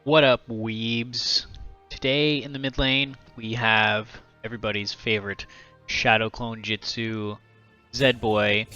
What up, weebs? Today in the mid lane, we have everybody's favorite Shadow Clone Jitsu Zed Boy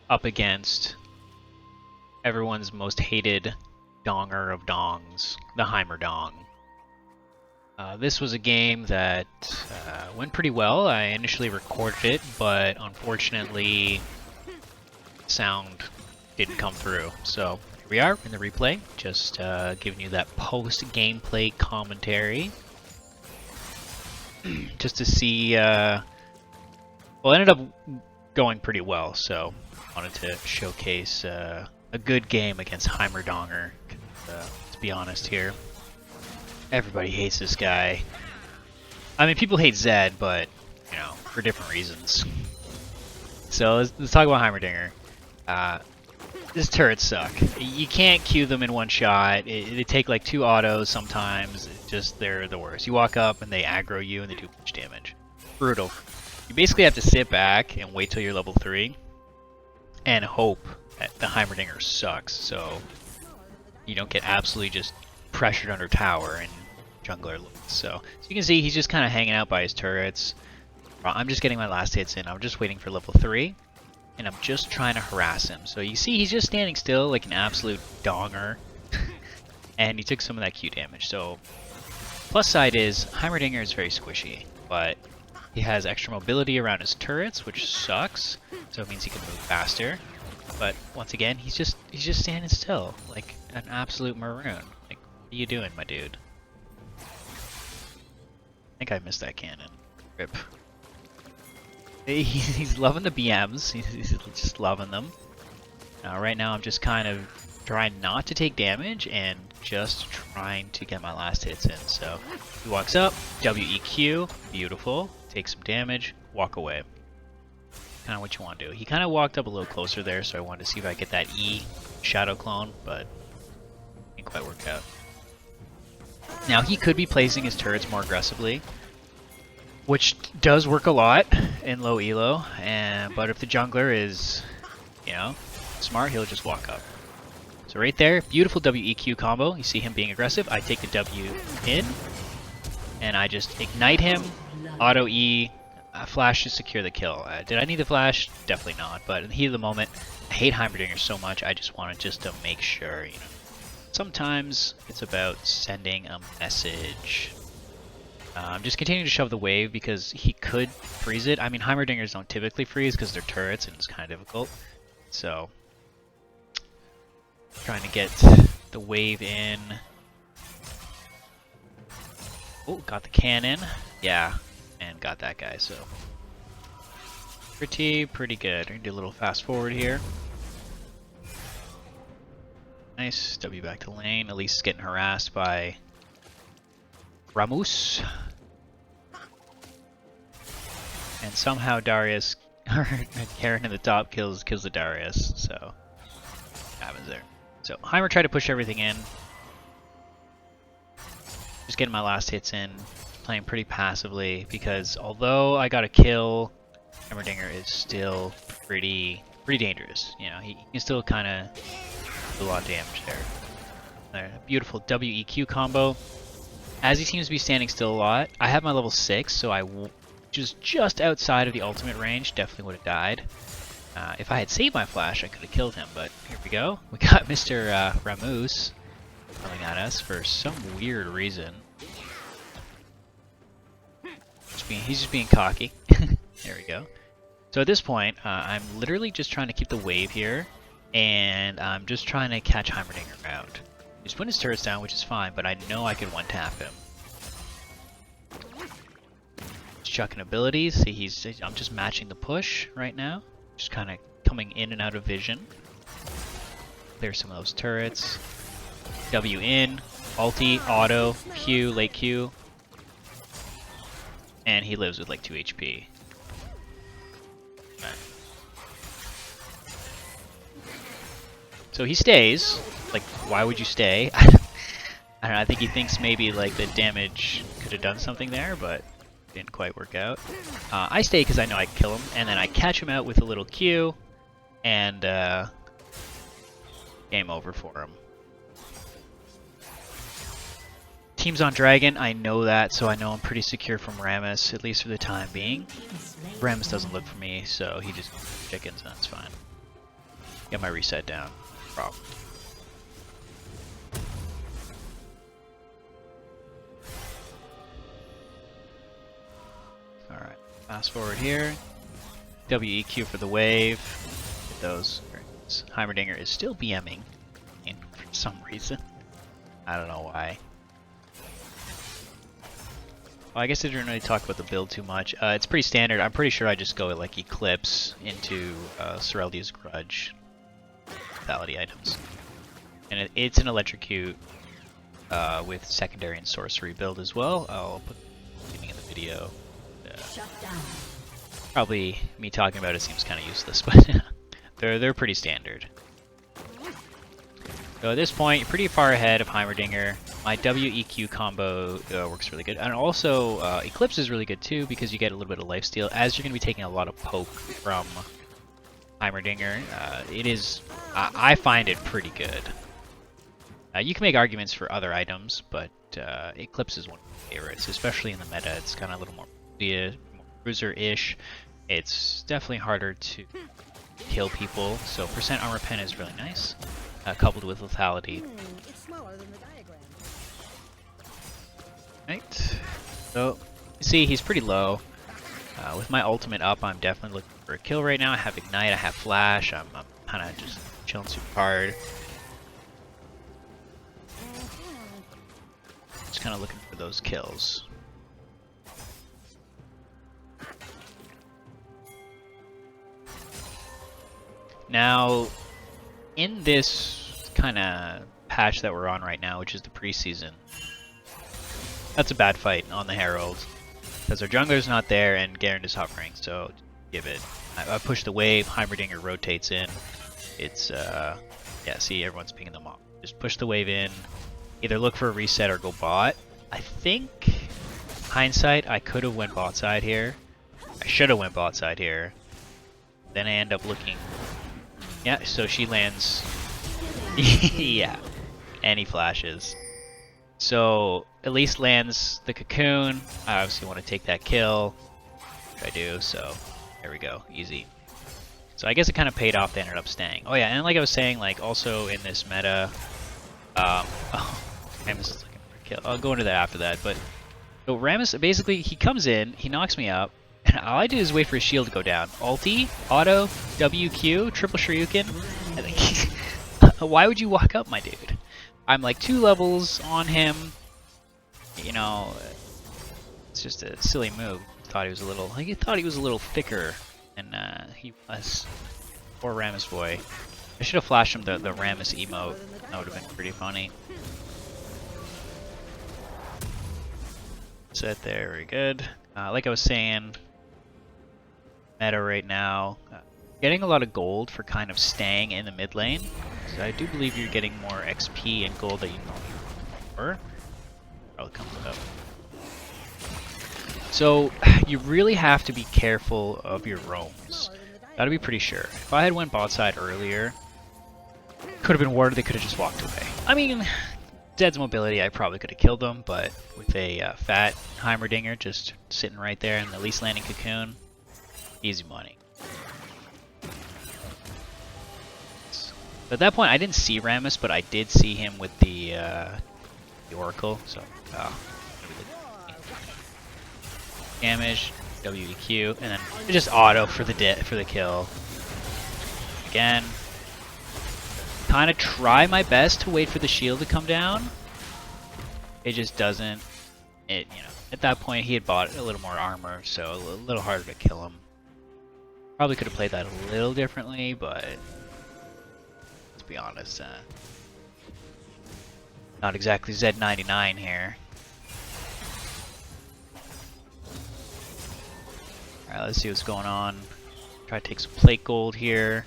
up against everyone's most hated donger of dongs, the Heimerdong. This was a game that went pretty well. I initially recorded it, but unfortunately, sound didn't come through. So here we are in the replay, just giving you that post-gameplay commentary, just to see. Well, it ended up going pretty well, so wanted to showcase a good game against Heimerdinger. Let's be honest here. Everybody hates this guy. I mean, people hate Zed, but, you know, for different reasons. So let's talk about Heimerdinger. This turrets suck. You can't Q them in one shot. They take like 2 autos sometimes. They're the worst. You walk up and they aggro you and they do much damage. Brutal. You basically have to sit back and wait till you're level 3 and hope that the Heimerdinger sucks, so you don't get absolutely just pressured under tower and jungler looks. So you can see he's just kind of hanging out by his turrets. I'm just getting my last hits in. I'm just waiting for level 3. And I'm just trying to harass him. So you see he's just standing still like an absolute donger. And he took some of that Q damage. So plus side is Heimerdinger is very squishy, but he has extra mobility around his turrets, which sucks. So it means he can move faster. But once again, he's just standing still like an absolute maroon. Like, what are you doing, my dude? I think I missed that cannon. Rip. He's loving the BMs. He's just loving them. Right now I'm just kind of trying not to take damage and just trying to get my last hits in. So he walks up, WEQ, beautiful, takes some damage, walk away. Kind of what you want to do. He kind of walked up a little closer there, so I wanted to see if I get that E Shadow Clone, but didn't quite work out. Now he could be placing his turrets more aggressively, which does work a lot in low elo, but if the jungler is, you know, smart, he'll just walk up. So right there, beautiful WEQ combo. You see him being aggressive. I take the W in, and I just ignite him, auto E, flash to secure the kill. Did I need the flash? Definitely not, but in the heat of the moment, I hate Heimerdinger so much, I just wanted just to make sure, you know. Sometimes it's about sending a message. I'm just continuing to shove the wave because he could freeze it. I mean, Heimerdingers don't typically freeze because they're turrets and it's kind of difficult. So, trying to get the wave in. Oh, got the cannon. Yeah, and got that guy, so. Pretty good. I'm gonna do a little fast forward here. Nice, W back to lane. At least getting harassed by Ramus. And somehow Darius, or Karen in the top kills the Darius, so happens there. So Heimer tried to push everything in. Just getting my last hits in, playing pretty passively because although I got a kill, Heimerdinger is still pretty dangerous. You know, he can still kind of do a lot of damage there. Beautiful WEQ combo. As he seems to be standing still a lot, I have my level 6, so I just outside of the ultimate range, definitely would have died. If I had saved my flash, I could have killed him, but here we go. We got Mr. Ramus coming at us for some weird reason. He's just being cocky. There we go. So at this point, I'm literally just trying to keep the wave here, and I'm just trying to catch Heimerdinger out. He's putting his turrets down, which is fine, but I know I could one-tap him. He's chucking abilities. See, I'm just matching the push right now. Just kind of coming in and out of vision. Clear some of those turrets. W in, ulti, auto, Q, late Q. And he lives with like 2 HP. Right. So he stays. Like, why would you stay? I don't know, I think he thinks maybe like the damage could have done something there, but didn't quite work out. I stay because I know I can kill him, and then I catch him out with a little Q, and game over for him. Team's on Dragon, I know that, so I know I'm pretty secure from Rammus, at least for the time being. Rammus doesn't look for me, so he just chickens, and that's fine. Get my reset down. Problem. Alright, fast forward here. WEQ for the wave. Get those. Heimerdinger is still BMing for some reason. I don't know why. Well, I guess I didn't really talk about the build too much. It's pretty standard. I'm pretty sure I just go with like Eclipse into Soreldia's Grudge lethality items. And it's an Electrocute with secondary and sorcery build as well. I'll put the beginning of the video. Probably me talking about it seems kind of useless, but they're pretty standard. So at this point, you're pretty far ahead of Heimerdinger. My WEQ combo works really good. And also, Eclipse is really good too, because you get a little bit of lifesteal. As you're going to be taking a lot of poke from Heimerdinger, it is, I find it pretty good. You can make arguments for other items, but Eclipse is one of my favorites, especially in the meta. It's kind of a little more cruiser-ish. It's definitely harder to kill people, so percent armor pen is really nice. Coupled with lethality. It's smaller than the diagram. Right. So, you see, he's pretty low. With my ultimate up, I'm definitely looking for a kill right now. I have Ignite, I have Flash, I'm kind of just chilling super hard. Just kind of looking for those kills. Now, in this kind of patch that we're on right now, which is the preseason, that's a bad fight on the Herald. Because our jungler's not there and Garen is hovering, so give it. I push the wave, Heimerdinger rotates in. It's, yeah, see, everyone's picking them off. Just push the wave in, either look for a reset or go bot. I think, hindsight, I could have went bot side here. I should have went bot side here. Then I end up looking. Yeah, so she lands. Yeah, and he flashes. So at least lands the cocoon. I obviously want to take that kill, which I do. So there we go, easy. So I guess it kind of paid off. They ended up staying. Oh yeah, and like I was saying, like also in this meta, Rammus is looking for a kill. I'll go into that after that. But so Rammus basically he comes in, he knocks me up. And all I do is wait for his shield to go down. Ulti, auto, WQ, triple shuriken. I think, why would you walk up, my dude? I'm like 2 levels on him. You know, it's just a silly move. Thought he was a little, he thought he was a little thicker than he was. Poor Rammus boy. I should have flashed him the Rammus emote. That would have been pretty funny. Set there, very good. Like I was saying, meta right now, getting a lot of gold for kind of staying in the mid lane. So I do believe you're getting more XP and gold that you normally were. Probably comes up. So you really have to be careful of your roams. Gotta be pretty sure. If I had went bot side earlier, could have been warded. They could have just walked away. I mean, Zed's mobility, I probably could have killed them, but with a fat Heimerdinger just sitting right there and the least landing cocoon, easy money. But at that point, I didn't see Rammus, but I did see him with the Oracle. So, damage, WEQ, and then just auto for the kill. Again, kind of try my best to wait for the shield to come down. It just doesn't. It, you know, at that point he had bought a little more armor, so a little harder to kill him. Probably could have played that a little differently, but let's be honest, not exactly Z99 here. Alright, let's see what's going on. Try to take some plate gold here.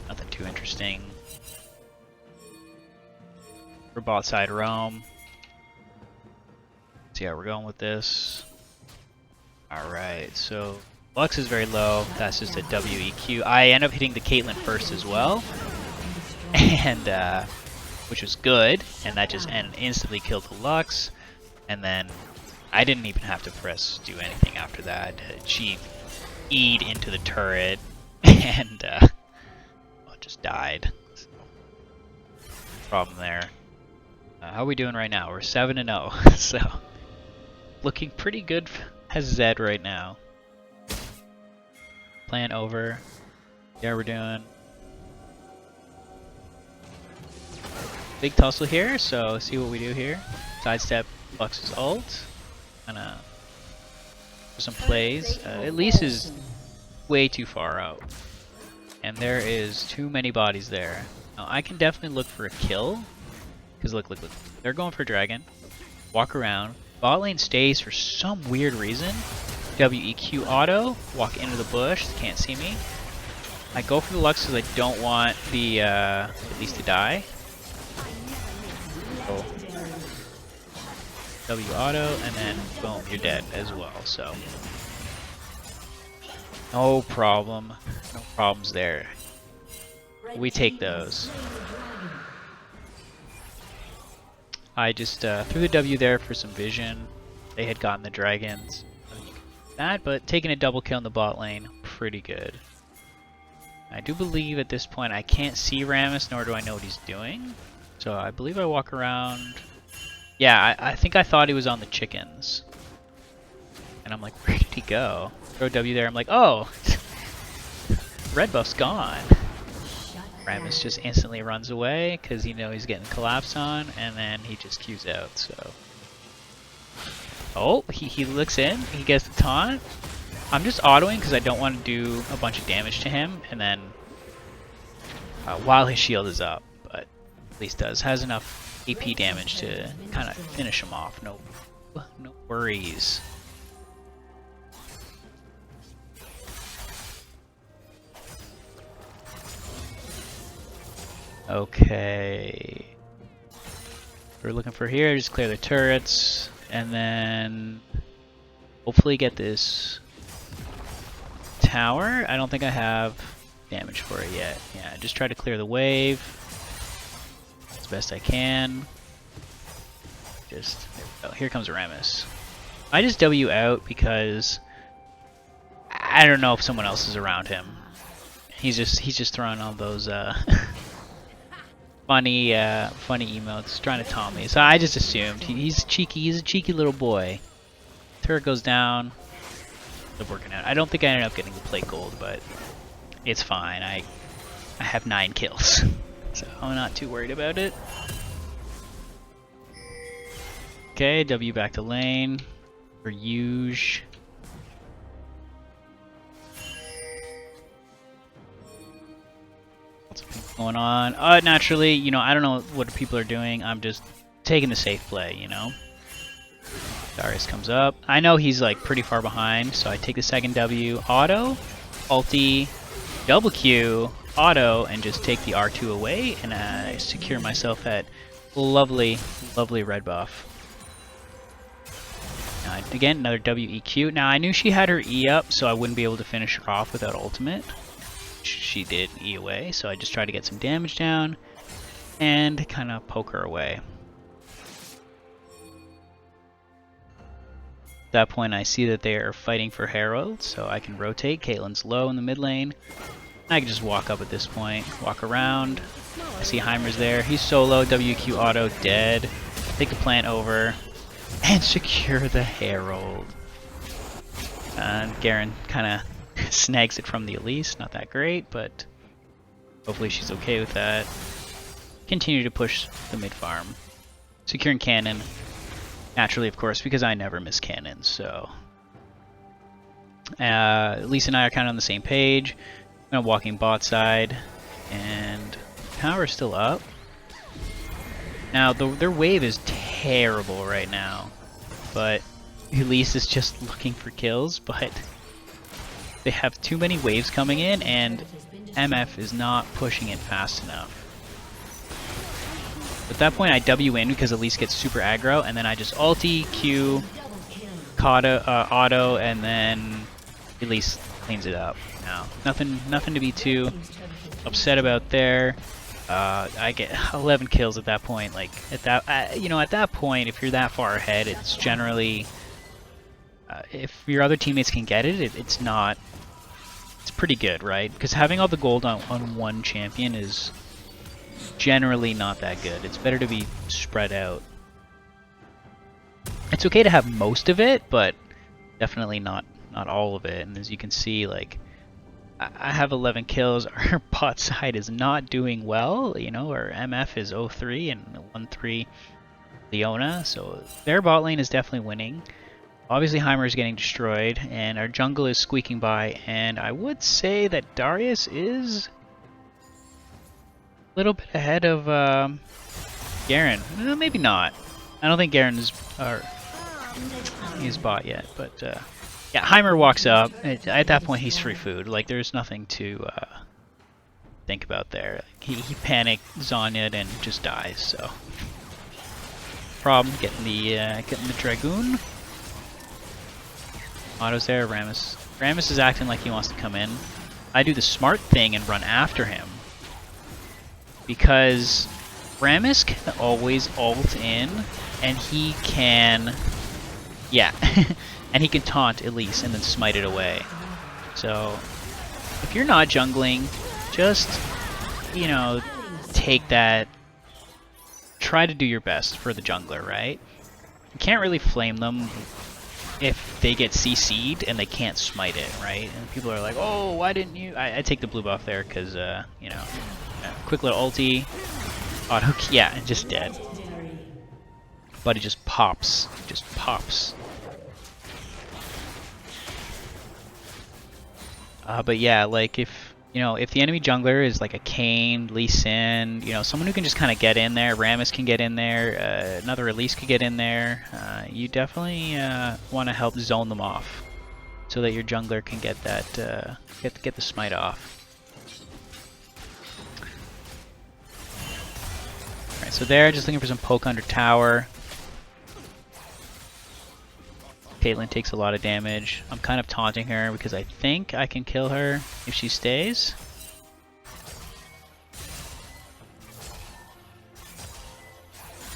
Nothing too interesting. For bot side roam. See how we're going with this. Alright, so Lux is very low. That's just a WEQ. I end up hitting the Caitlyn first as well. And which was good, and that just instantly killed the Lux. And then I didn't even have to press do anything after that. She E'd into the turret and well, just died. So, problem there. How are we doing right now? We're 7-0, so looking pretty good as Zed right now. Plan over. Yeah, we're doing big tussle here, so see what we do here. Sidestep Lux's ult. Kinda for some plays. Elise is way too far out. And there is too many bodies there. Now I can definitely look for a kill. Because look. They're going for dragon. Walk around. Bot lane stays for some weird reason. WEQ auto. Walk into the bush. They can't see me. I go for the Lux because I don't want the Elise to die. So, W auto, and then boom, you're dead as well. So no problem, no problems there. We take those. I just threw the W there for some vision. They had gotten the dragons. That, but taking a double kill in the bot lane, pretty good. I do believe at this point I can't see Rammus, nor do I know what he's doing. So I believe I walk around. Yeah, I think I thought he was on the chickens. And I'm like, where did he go? Throw W there, I'm like, oh! Red buff's gone. Rammus just instantly runs away, because you know he's getting collapsed on, and then he just queues out, so... Oh, he looks in, he gets the taunt. I'm just autoing because I don't want to do a bunch of damage to him, and then... while his shield is up, but at least has enough AP damage to kind of finish him off. No worries. Okay. We're looking for here, just clear the turrets, and then hopefully get this tower. I don't think I have damage for it yet. Yeah, just try to clear the wave as best I can. Just, oh, here comes Rammus. I just W out because I don't know if someone else is around him. He's just throwing all those funny emotes, trying to taunt me. So I just assumed he's cheeky. He's a cheeky little boy. Turret goes down. It's working out. I don't think I ended up getting the plate gold, but it's fine. I have 9 kills, so I'm not too worried about it. Okay, W back to lane for Yuge. What's going on? Naturally, you know, I don't know what people are doing. I'm just taking the safe play, you know. Darius comes up. I know he's like pretty far behind, so I take the second W, auto, ulti, double Q, auto, and just take the R2 away, and I secure myself that lovely red buff. Again, another WEQ. Now, I knew she had her E up, so I wouldn't be able to finish her off without ultimate. She did E away, so I just tried to get some damage down and kind of poke her away. At that point, I see that they are fighting for Herald, so I can rotate. Caitlyn's low in the mid lane. I can just walk up at this point, walk around. I see Heimer's there. He's solo, WQ auto, dead. Take the plant over and secure the Herald. Garen kind of snags it from the Elise. Not that great, but hopefully she's okay with that. Continue to push the mid farm. Securing cannon. Naturally, of course, because I never miss cannons, so... Elise and I are kind of on the same page. I'm walking bot side, and tower's still up. Now, their wave is terrible right now, but Elise is just looking for kills, but they have too many waves coming in, and MF is not pushing it fast enough. At that point, I W in because Elise gets super aggro, and then I just ulti, Q, auto, and then Elise cleans it up. Now, nothing to be too upset about there. I get 11 kills at that point. Like at that, you know, at that point, if you're that far ahead, it's generally if your other teammates can get it, it's not. It's pretty good, right? Because having all the gold on one champion is generally not that good. It's better to be spread out. It's okay to have most of it, but definitely not all of it. And as you can see, like I have 11 kills. Our bot side is not doing well. You know, our MF is 0-3 and 1-3 Leona. So their bot lane is definitely winning. Obviously Heimer is getting destroyed, and our jungle is squeaking by. And I would say that Darius is a little bit ahead of Garen. Maybe not. I don't think Garen is he's bot yet, but yeah, Heimer walks up. At that point, he's free food. Like, there's nothing to think about there. He panicked Zonya'd and just dies. So, problem getting the Dragoon. Otto's there. Rammus is acting like he wants to come in. I do the smart thing and run after him because Rammus can always ult in, and he can, yeah, and he can taunt at least and then smite it away. So if you're not jungling, just, you know, take that, try to do your best for the jungler, right? You can't really flame them if they get CC'd and they can't smite it, right? And people are like, oh, why didn't you? I take the blue buff there because, you know, quick little ulti, auto, yeah, just dead. But it just pops, but yeah, like if, you know, if the enemy jungler is like a Kayn, Lee Sin, you know, someone who can just kind of get in there, Rammus can get in there, another Elise could get in there, you definitely want to help zone them off so that your jungler can get that, get the smite off. Alright, so there, just looking for some poke under tower. Caitlyn takes a lot of damage. I'm kind of taunting her because I think I can kill her if she stays.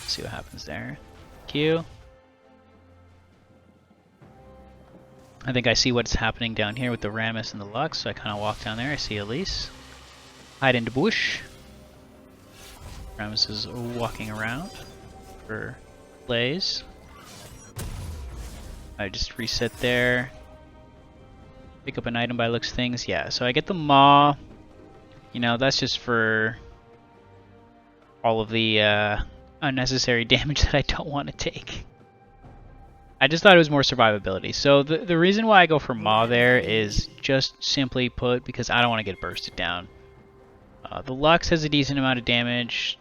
Let's see what happens there. Q. I think I see what's happening down here with the Rammus and the Lux, so I kind of walk down there. I see Elise. Hide in the bush. Rammus is walking around for plays. I just reset there. Pick up an item by looks things. Yeah, so I get the Maw. You know, that's just for all of the unnecessary damage that I don't want to take. I just thought it was more survivability. So the reason why I go for Maw there is just simply put because I don't want to get bursted down. The Lux has a decent amount of damage.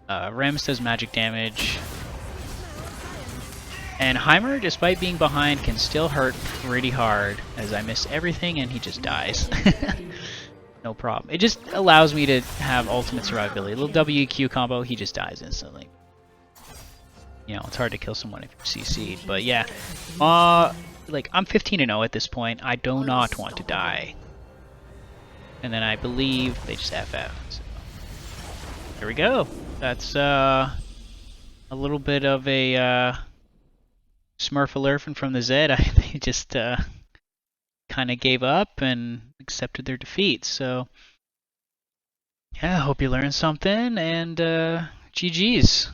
Rammus does magic damage. And Heimer, despite being behind, can still hurt pretty hard as I miss everything and he just dies. No problem. It just allows me to have ultimate survivability. A little WQ combo, he just dies instantly. You know, it's hard to kill someone if you're CC'd. But yeah, like I'm 15-0 at this point. I do not want to die. And then I believe they just FF. So. There we go. That's a little bit of a Smurf-a-lurfing from the Zed. They just kind of gave up and accepted their defeat. So yeah, I hope you learned something, and GG's.